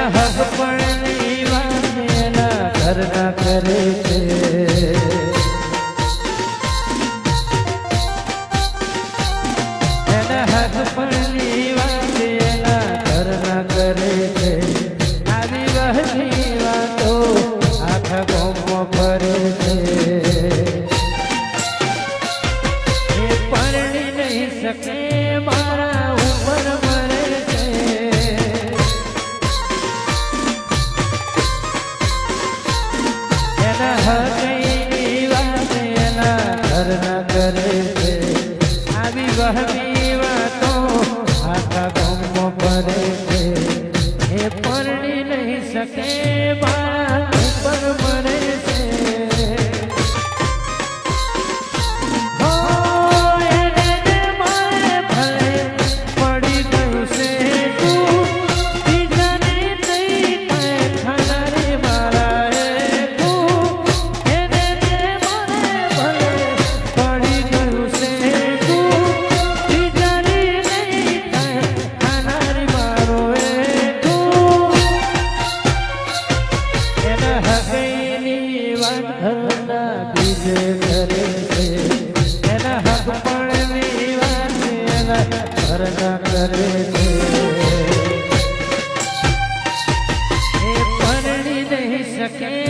એના હક પણ ની વાત એના ઘરના કરે છે એના હક પણ ની વાત એના ઘરના કરે છે આવી વહની વાતો આખા ગામમાં ફરે છે એ પરણી નહીં શકે મારા ઉપર મરે છે એના હકની વાત એના ઘરના કરે છે આવી વહમી વાતો આખા ગામમાં ફરે છે એ પરણી નહીં શકે મારા ઉપર મરે છે ઘરના કરે છે એ પરણી નહીં શકે